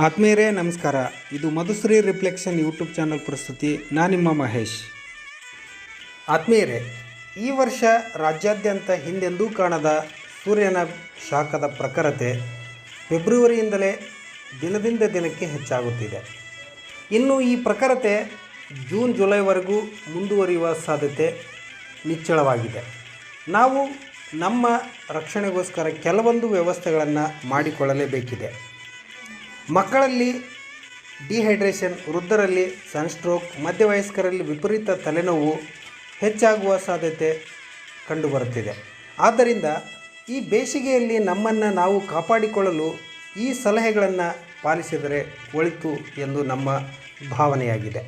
ಆತ್ಮೀಯರೇ ನಮಸ್ಕಾರ. ಇದು ಮಧುಶ್ರೀ ರಿಫ್ಲೆಕ್ಷನ್ ಯೂಟ್ಯೂಬ್ ಚಾನಲ್ ಪ್ರಸ್ತುತಿ. ನಾನು ನಿಮ್ಮ ಮಹೇಶ್. ಆತ್ಮೀಯರೇ, ಈ ವರ್ಷ ರಾಜ್ಯಾದ್ಯಂತ ಹಿಂದೆಂದೂ ಕಾಣದ ಸೂರ್ಯನ ಶಾಖದ ಪ್ರಖರತೆ ಫೆಬ್ರವರಿಯಿಂದಲೇ ದಿನದಿಂದ ದಿನಕ್ಕೆ ಹೆಚ್ಚಾಗುತ್ತಿದೆ. ಇನ್ನು ಈ ಪ್ರಖರತೆ ಜೂನ್ ಜುಲೈವರೆಗೂ ಮುಂದುವರಿಯುವ ಸಾಧ್ಯತೆ ನಿಚ್ಚಳವಾಗಿದೆ. ನಾವು ನಮ್ಮ ರಕ್ಷಣೆಗೋಸ್ಕರ ಕೆಲವೊಂದು ವ್ಯವಸ್ಥೆಗಳನ್ನು ಮಾಡಿಕೊಳ್ಳಲೇಬೇಕಿದೆ. ಮಕ್ಕಳಲ್ಲಿ ಡಿಹೈಡ್ರೇಷನ್, ವೃದ್ಧರಲ್ಲಿ ಸನ್ಸ್ಟ್ರೋಕ್, ಮಧ್ಯವಯಸ್ಕರಲ್ಲಿ ವಿಪರೀತ ತಲೆನೋವು ಹೆಚ್ಚಾಗುವ ಸಾಧ್ಯತೆ ಕಂಡುಬರುತ್ತಿದೆ. ಆದ್ದರಿಂದ ಈ ಬೇಸಿಗೆಯಲ್ಲಿ ನಮ್ಮನ್ನು ನಾವು ಕಾಪಾಡಿಕೊಳ್ಳಲು ಈ ಸಲಹೆಗಳನ್ನು ಪಾಲಿಸಿದರೆ ಒಳಿತು ಎಂದು ನಮ್ಮ ಭಾವನೆಯಾಗಿದೆ.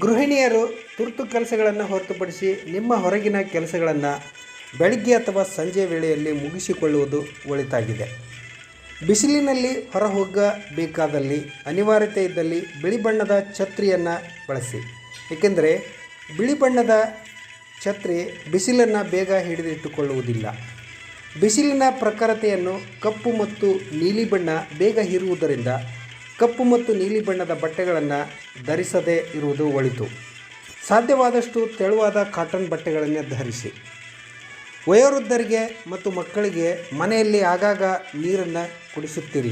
ಗೃಹಿಣಿಯರು ತುರ್ತು ಕೆಲಸಗಳನ್ನು ಹೊರತುಪಡಿಸಿ ನಿಮ್ಮ ಹೊರಗಿನ ಕೆಲಸಗಳನ್ನು ಬೆಳಗ್ಗೆ ಅಥವಾ ಸಂಜೆ ವೇಳೆಯಲ್ಲಿ ಮುಗಿಸಿಕೊಳ್ಳುವುದು ಒಳಿತಾಗಿದೆ. ಬಿಸಿಲಿನಲ್ಲಿ ಹೊರ ಹೋಗಬೇಕಾದಲ್ಲಿ ಅನಿವಾರ್ಯತೆ ಇದ್ದಲ್ಲಿ ಬಿಳಿ ಬಣ್ಣದ ಛತ್ರಿಯನ್ನು ಬಳಸಿ. ಏಕೆಂದರೆ ಬಿಳಿ ಬಣ್ಣದ ಛತ್ರಿ ಬಿಸಿಲನ್ನು ಬೇಗ ಹಿಡಿದಿಟ್ಟುಕೊಳ್ಳುವುದಿಲ್ಲ. ಬಿಸಿಲಿನ ಪ್ರಖರತೆಯನ್ನು ಕಪ್ಪು ಮತ್ತು ನೀಲಿ ಬಣ್ಣ ಬೇಗ ಹೀರುವುದರಿಂದ ಕಪ್ಪು ಮತ್ತು ನೀಲಿ ಬಣ್ಣದ ಬಟ್ಟೆಗಳನ್ನು ಧರಿಸದೇ ಇರುವುದು ಒಳಿತು. ಸಾಧ್ಯವಾದಷ್ಟು ತೆಳುವಾದ ಕಾಟನ್ ಬಟ್ಟೆಗಳನ್ನೇ ಧರಿಸಿ. ವಯೋವೃದ್ಧರಿಗೆ ಮತ್ತು ಮಕ್ಕಳಿಗೆ ಮನೆಯಲ್ಲಿ ಆಗಾಗ ನೀರನ್ನು ಕುಡಿಸುತ್ತೀರಿ.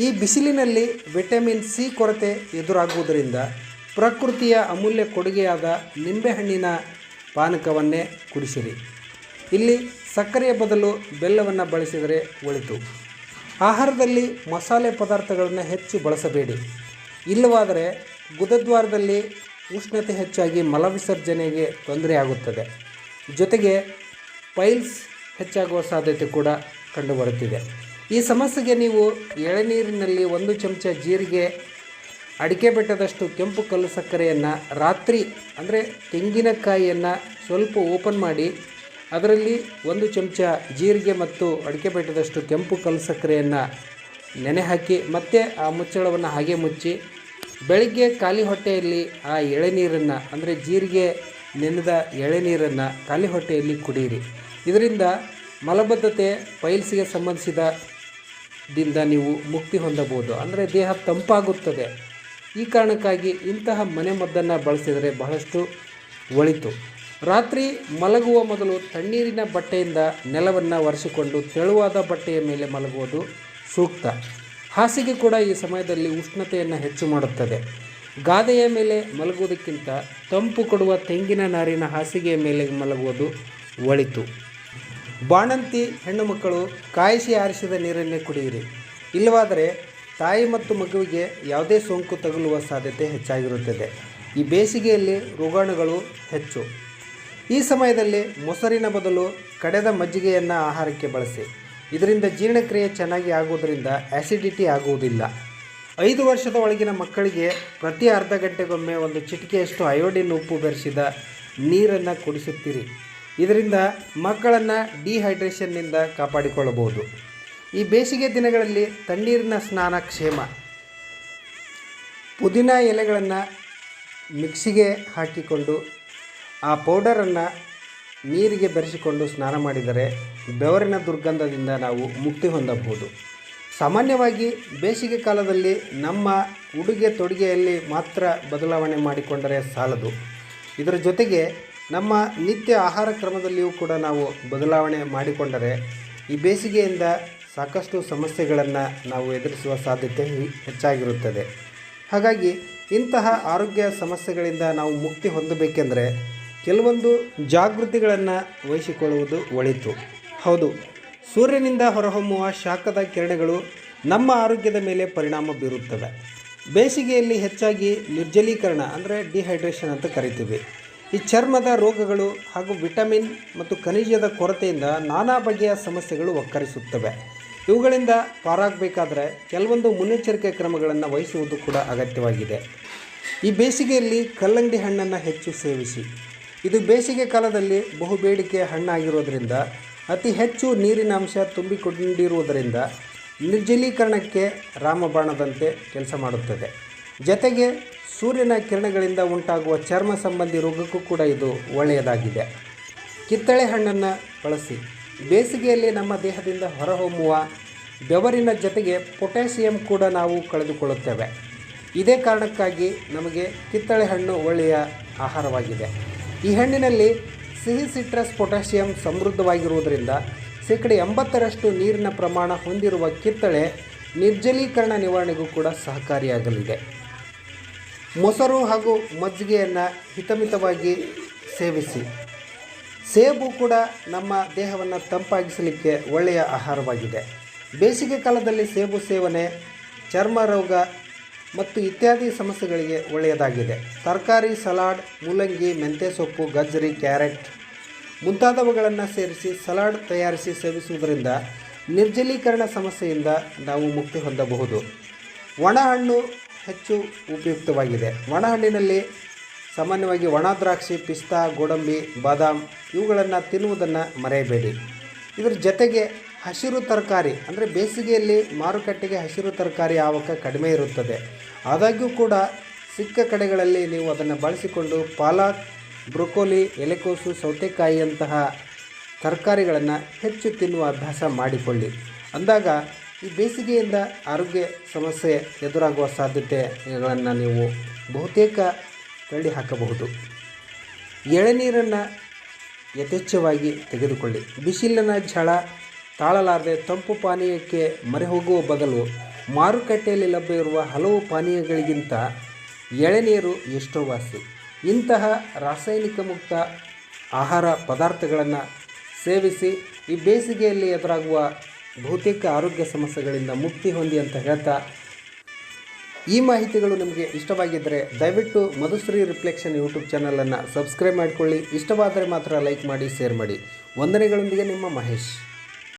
ಈ ಬಿಸಿಲಿನಲ್ಲಿ ವಿಟಮಿನ್ ಸಿ ಕೊರತೆ ಎದುರಾಗುವುದರಿಂದ ಪ್ರಕೃತಿಯ ಅಮೂಲ್ಯ ಕೊಡುಗೆಯಾದ ನಿಂಬೆಹಣ್ಣಿನ ಪಾನಕವನ್ನೇ ಕುಡಿಸಿರಿ. ಇಲ್ಲಿ ಸಕ್ಕರೆಯ ಬದಲು ಬೆಲ್ಲವನ್ನು ಬಳಸಿದರೆ ಒಳಿತು. ಆಹಾರದಲ್ಲಿ ಮಸಾಲೆ ಪದಾರ್ಥಗಳನ್ನು ಹೆಚ್ಚು ಬಳಸಬೇಡಿ. ಇಲ್ಲವಾದರೆ ಗುದದ್ವಾರದಲ್ಲಿ ಉಷ್ಣತೆ ಹೆಚ್ಚಾಗಿ ಮಲವಿಸರ್ಜನೆಗೆ ತೊಂದರೆಯಾಗುತ್ತದೆ. ಜೊತೆಗೆ ಪೈಲ್ಸ್ ಹೆಚ್ಚಾಗುವ ಸಾಧ್ಯತೆ ಕೂಡ ಕಂಡುಬರುತ್ತಿದೆ. ಈ ಸಮಸ್ಯೆಗೆ ನೀವು ಎಳೆನೀರಿನಲ್ಲಿ 1 ಚಮಚ ಜೀರಿಗೆ, ಅಡಿಕೆ ಬೆಟ್ಟದಷ್ಟು ಕೆಂಪು ಕಲ್ಲು ಸಕ್ಕರೆಯನ್ನು ರಾತ್ರಿ, ಅಂದರೆ ತೆಂಗಿನಕಾಯಿಯನ್ನು ಸ್ವಲ್ಪ ಓಪನ್ ಮಾಡಿ ಅದರಲ್ಲಿ 1 ಚಮಚ ಜೀರಿಗೆ ಮತ್ತು ಅಡಿಕೆ ಬೆಟ್ಟದಷ್ಟು ಕೆಂಪು ಕಲ್ಲು ಸಕ್ಕರೆಯನ್ನು ನೆನೆ ಹಾಕಿ ಮತ್ತೆ ಆ ಮುಚ್ಚಳವನ್ನು ಹಾಗೆ ಮುಚ್ಚಿ ಬೆಳಗ್ಗೆ ಖಾಲಿ ಹೊಟ್ಟೆಯಲ್ಲಿ ಆ ಎಳೆನೀರನ್ನು, ಅಂದರೆ ಜೀರಿಗೆ ನೆನೆದ ಎಳೆನೀರನ್ನು ಖಾಲಿ ಹೊಟ್ಟೆಯಲ್ಲಿ ಕುಡಿಯಿರಿ. ಇದರಿಂದ ಮಲಬದ್ಧತೆ, ಪೈಲ್ಸ್ಗೆ ಸಂಬಂಧಿಸಿದಿಂದ ನೀವು ಮುಕ್ತಿ ಹೊಂದಬಹುದು, ಅಂದರೆ ದೇಹ ತಂಪಾಗುತ್ತದೆ. ಈ ಕಾರಣಕ್ಕಾಗಿ ಇಂತಹ ಮನೆಮದ್ದನ್ನು ಬಳಸಿದರೆ ಬಹಳಷ್ಟು ಒಳಿತು. ರಾತ್ರಿ ಮಲಗುವ ಮೊದಲು ತಣ್ಣೀರಿನ ಬಟ್ಟೆಯಿಂದ ನೆಲವನ್ನು ಒರೆಸಿಕೊಂಡು ತೆಳುವಾದ ಬಟ್ಟೆಯ ಮೇಲೆ ಮಲಗುವುದು ಸೂಕ್ತ. ಹಾಸಿಗೆ ಕೂಡ ಈ ಸಮಯದಲ್ಲಿ ಉಷ್ಣತೆಯನ್ನು ಹೆಚ್ಚು ಮಾಡುತ್ತದೆ. ಗಾದೆಯ ಮೇಲೆ ಮಲಗುವುದಕ್ಕಿಂತ ತಂಪು ಕೊಡುವ ತೆಂಗಿನ ನಾರಿನ ಹಾಸಿಗೆಯ ಮೇಲೆ ಮಲಗುವುದು ಒಳಿತು. ಬಾಣಂತಿ ಹೆಣ್ಣು ಮಕ್ಕಳು ಕಾಯಿಸಿ ಆರಿಸಿದ ನೀರನ್ನೇ ಕುಡಿಯಿರಿ. ಇಲ್ಲವಾದರೆ ತಾಯಿ ಮತ್ತು ಮಗುವಿಗೆ ಯಾವುದೇ ಸೋಂಕು ತಗುಲುವ ಸಾಧ್ಯತೆ ಹೆಚ್ಚಾಗಿರುತ್ತದೆ. ಈ ಬೇಸಿಗೆಯಲ್ಲಿ ರೋಗಾಣುಗಳು ಹೆಚ್ಚು. ಈ ಸಮಯದಲ್ಲಿ ಮೊಸರಿನ ಬದಲು ಕಡೆದ ಮಜ್ಜಿಗೆಯನ್ನು ಆಹಾರಕ್ಕೆ ಬಳಸಿ. ಇದರಿಂದ ಜೀರ್ಣಕ್ರಿಯೆ ಚೆನ್ನಾಗಿ ಆಗುವುದರಿಂದ ಆ್ಯಸಿಡಿಟಿ ಆಗುವುದಿಲ್ಲ. 5 ವರ್ಷದ ಒಳಗಿನ ಮಕ್ಕಳಿಗೆ ಪ್ರತಿ ಅರ್ಧ ಗಂಟೆಗೊಮ್ಮೆ 1 ಚಿಟಿಕೆಯಷ್ಟು ಅಯೋಡಿನ್ ಉಪ್ಪು ಬೆರೆಸಿದ ನೀರನ್ನು ಕುಡಿಸುತ್ತೀರಿ. ಇದರಿಂದ ಮಕ್ಕಳನ್ನು ಡಿಹೈಡ್ರೇಷನ್ನಿಂದ ಕಾಪಾಡಿಕೊಳ್ಳಬಹುದು. ಈ ಬೇಸಿಗೆ ದಿನಗಳಲ್ಲಿ ತಣ್ಣೀರಿನ ಸ್ನಾನ ಕ್ಷೇಮ. ಪುದೀನ ಎಲೆಗಳನ್ನು ಮಿಕ್ಸಿಗೆ ಹಾಕಿಕೊಂಡು ಆ ಪೌಡರನ್ನು ನೀರಿಗೆ ಬೆರೆಸಿಕೊಂಡು ಸ್ನಾನ ಮಾಡಿದರೆ ಬೆವರಿನ ದುರ್ಗಂಧದಿಂದ ನಾವು ಮುಕ್ತಿ ಹೊಂದಬಹುದು. ಸಾಮಾನ್ಯವಾಗಿ ಬೇಸಿಗೆ ಕಾಲದಲ್ಲಿ ನಮ್ಮ ಉಡುಗೆ ತೊಡುಗೆಯಲ್ಲಿ ಮಾತ್ರ ಬದಲಾವಣೆ ಮಾಡಿಕೊಂಡರೆ ಸಾಲದು. ಇದರ ಜೊತೆಗೆ ನಮ್ಮ ನಿತ್ಯ ಆಹಾರ ಕ್ರಮದಲ್ಲಿಯೂ ಕೂಡ ನಾವು ಬದಲಾವಣೆ ಮಾಡಿಕೊಂಡರೆ ಈ ಬೇಸಿಗೆಯಿಂದ ಸಾಕಷ್ಟು ಸಮಸ್ಯೆಗಳನ್ನು ನಾವು ಎದುರಿಸುವ ಸಾಧ್ಯತೆ ಹೆಚ್ಚಾಗಿರುತ್ತದೆ. ಹಾಗಾಗಿ ಇಂತಹ ಆರೋಗ್ಯ ಸಮಸ್ಯೆಗಳಿಂದ ನಾವು ಮುಕ್ತಿ ಹೊಂದಬೇಕೆಂದರೆ ಕೆಲವೊಂದು ಜಾಗೃತಿಗಳನ್ನು ವಹಿಸಿಕೊಳ್ಳುವುದು ಒಳಿತು. ಹೌದು, ಸೂರ್ಯನಿಂದ ಹೊರಹೊಮ್ಮುವ ಶಾಖದ ಕಿರಣಗಳು ನಮ್ಮ ಆರೋಗ್ಯದ ಮೇಲೆ ಪರಿಣಾಮ ಬೀರುತ್ತವೆ. ಬೇಸಿಗೆಯಲ್ಲಿ ಹೆಚ್ಚಾಗಿ ನಿರ್ಜಲೀಕರಣ, ಅಂದರೆ ಡಿಹೈಡ್ರೇಷನ್ ಅಂತ ಕರಿತೀವಿ. ಈ ಚರ್ಮದ ರೋಗಗಳು ಹಾಗೂ ವಿಟಮಿನ್ ಮತ್ತು ಖನಿಜದ ಕೊರತೆಯಿಂದ ನಾನಾ ಬಗೆಯ ಸಮಸ್ಯೆಗಳು ಒಕ್ಕರಿಸುತ್ತವೆ. ಇವುಗಳಿಂದ ಪಾರಾಗಬೇಕಾದರೆ ಕೆಲವೊಂದು ಮುನ್ನೆಚ್ಚರಿಕೆ ಕ್ರಮಗಳನ್ನು ವಹಿಸುವುದು ಕೂಡ ಅಗತ್ಯವಾಗಿದೆ. ಈ ಬೇಸಿಗೆಯಲ್ಲಿ ಕಲ್ಲಂಗಡಿ ಹಣ್ಣನ್ನು ಹೆಚ್ಚು ಸೇವಿಸಿ. ಇದು ಬೇಸಿಗೆ ಕಾಲದಲ್ಲಿ ಬಹುಬೇಡಿಕೆಯ ಹಣ್ಣಾಗಿರೋದರಿಂದ ಅತಿ ಹೆಚ್ಚು ನೀರಿನ ಅಂಶ ತುಂಬಿಕೊಂಡಿರುವುದರಿಂದ ನಿರ್ಜಲೀಕರಣಕ್ಕೆ ರಾಮಬಾಣದಂತೆ ಕೆಲಸ ಮಾಡುತ್ತದೆ. ಜೊತೆಗೆ ಸೂರ್ಯನ ಕಿರಣಗಳಿಂದ ಉಂಟಾಗುವ ಚರ್ಮ ಸಂಬಂಧಿ ರೋಗಕ್ಕೂ ಕೂಡ ಇದು ಒಳ್ಳೆಯದಾಗಿದೆ. ಕಿತ್ತಳೆ ಹಣ್ಣನ್ನು ಬಳಸಿ. ಬೇಸಿಗೆಯಲ್ಲಿ ನಮ್ಮ ದೇಹದಿಂದ ಹೊರಹೊಮ್ಮುವ ಬೆವರಿನ ಜೊತೆಗೆ ಪೊಟ್ಯಾಸಿಯಂ ಕೂಡ ನಾವು ಕಳೆದುಕೊಳ್ಳುತ್ತೇವೆ. ಇದೇ ಕಾರಣಕ್ಕಾಗಿ ನಮಗೆ ಕಿತ್ತಳೆ ಹಣ್ಣು ಒಳ್ಳೆಯ ಆಹಾರವಾಗಿದೆ. ಈ ಹಣ್ಣಿನಲ್ಲಿ ಸಿಹಿ ಸಿಟ್ರಸ್ ಪೊಟ್ಯಾಸಿಯಂ ಸಮೃದ್ಧವಾಗಿರುವುದರಿಂದ 80% ನೀರಿನ ಪ್ರಮಾಣ ಹೊಂದಿರುವ ಕಿತ್ತಳೆ ನಿರ್ಜಲೀಕರಣ ನಿವಾರಣೆಗೂ ಕೂಡ ಸಹಕಾರಿಯಾಗಲಿದೆ. ಮೊಸರು ಹಾಗೂ ಮಜ್ಜಿಗೆಯನ್ನು ಹಿತಮಿತವಾಗಿ ಸೇವಿಸಿ. ಸೇಬು ಕೂಡ ನಮ್ಮ ದೇಹವನ್ನು ತಂಪಾಗಿಸಲಿಕ್ಕೆ ಒಳ್ಳೆಯ ಆಹಾರವಾಗಿದೆ. ಬೇಸಿಗೆ ಕಾಲದಲ್ಲಿ ಸೇಬು ಸೇವನೆ ಚರ್ಮ ರೋಗ ಮತ್ತು ಇತ್ಯಾದಿ ಸಮಸ್ಯೆಗಳಿಗೆ ಒಳ್ಳೆಯದಾಗಿದೆ. ತರಕಾರಿ, ಸಲಾಡ್, ಮೂಲಂಗಿ, ಮೆಂತ್ಯ ಸೊಪ್ಪು, ಗಜ್ಜರಿ, ಕ್ಯಾರೆಟ್ ಮುಂತಾದವುಗಳನ್ನು ಸೇರಿಸಿ ಸಲಾಡ್ ತಯಾರಿಸಿ ಸೇವಿಸುವುದರಿಂದ ನಿರ್ಜಲೀಕರಣ ಸಮಸ್ಯೆಯಿಂದ ನಾವು ಮುಕ್ತಿ ಹೊಂದಬಹುದು. ಒಣಹಣ್ಣು ಹೆಚ್ಚು ಉಪಯುಕ್ತವಾಗಿದೆ. ಒಣಹಣ್ಣಿನಲ್ಲಿ ಸಾಮಾನ್ಯವಾಗಿ ಒಣ ದ್ರಾಕ್ಷಿ, ಪಿಸ್ತಾ, ಗೋಡಂಬಿ, ಬಾದಾಮ್ ಇವುಗಳನ್ನು ತಿನ್ನುವುದನ್ನು ಮರೆಯಬೇಡಿ. ಇದರ ಜೊತೆಗೆ ಹಸಿರು ತರಕಾರಿ ಅಂದರೆ ಬೇಸಿಗೆಯಲ್ಲಿ ಮಾರುಕಟ್ಟೆಗೆ ಹಸಿರು ತರಕಾರಿ ಆವಕ ಕಡಿಮೆ ಇರುತ್ತದೆ. ಆದಾಗ್ಯೂ ಕೂಡ ಸಿಕ್ಕ ಕಡೆಗಳಲ್ಲಿ ನೀವು ಅದನ್ನು ಬಳಸಿಕೊಂಡು ಪಾಲಕ್, ಬ್ರೊಕೊಲಿ, ಎಲೆಕೋಸು, ಸೌತೆಕಾಯಿಯಂತಹ ತರಕಾರಿಗಳನ್ನು ಹೆಚ್ಚು ತಿನ್ನುವ ಅಭ್ಯಾಸ ಮಾಡಿಕೊಳ್ಳಿ. ಅಂದಾಗ ಈ ಬೇಸಿಗೆಯಿಂದ ಆರೋಗ್ಯ ಸಮಸ್ಯೆ ಎದುರಾಗುವ ಸಾಧ್ಯತೆಗಳನ್ನು ನೀವು ಬಹುತೇಕ ತಳ್ಳಿ ಹಾಕಬಹುದು. ಎಳನೀರನ್ನು ಯಥೇಚ್ಛವಾಗಿ ತೆಗೆದುಕೊಳ್ಳಿ. ಬಿಸಿಲಿನ ಝಳ ತಾಳಲಾರದೆ ತಂಪು ಪಾನೀಯಕ್ಕೆ ಮೊರೆ ಹೋಗುವ ಬದಲು ಮಾರುಕಟ್ಟೆಯಲ್ಲಿ ಲಭ್ಯವಿರುವ ಹಲವು ಪಾನೀಯಗಳಿಗಿಂತ ಎಳನೀರು ಎಷ್ಟೋ ವಾಸಿ. ಇಂತಹ ರಾಸಾಯನಿಕ ಮುಕ್ತ ಆಹಾರ ಪದಾರ್ಥಗಳನ್ನು ಸೇವಿಸಿ ಈ ಬೇಸಿಗೆಯಲ್ಲಿ ಎದುರಾಗುವ ಬಹುತೇಕ ಆರೋಗ್ಯ ಸಮಸ್ಯೆಗಳಿಂದ ಮುಕ್ತಿ ಹೊಂದಿ ಅಂತ ಹೇಳ್ತಾ, ಈ ಮಾಹಿತಿಗಳು ನಿಮಗೆ ಇಷ್ಟವಾಗಿದ್ದರೆ ದಯವಿಟ್ಟು ಮಧುಶ್ರೀ ರಿಫ್ಲೆಕ್ಷನ್ ಯೂಟ್ಯೂಬ್ ಚಾನಲನ್ನು ಸಬ್ಸ್ಕ್ರೈಬ್ ಮಾಡಿಕೊಳ್ಳಿ. ಇಷ್ಟವಾದರೆ ಮಾತ್ರ ಲೈಕ್ ಮಾಡಿ, ಶೇರ್ ಮಾಡಿ. ವಂದನೆಗಳೊಂದಿಗೆ ನಿಮ್ಮ ಮಹೇಶ್.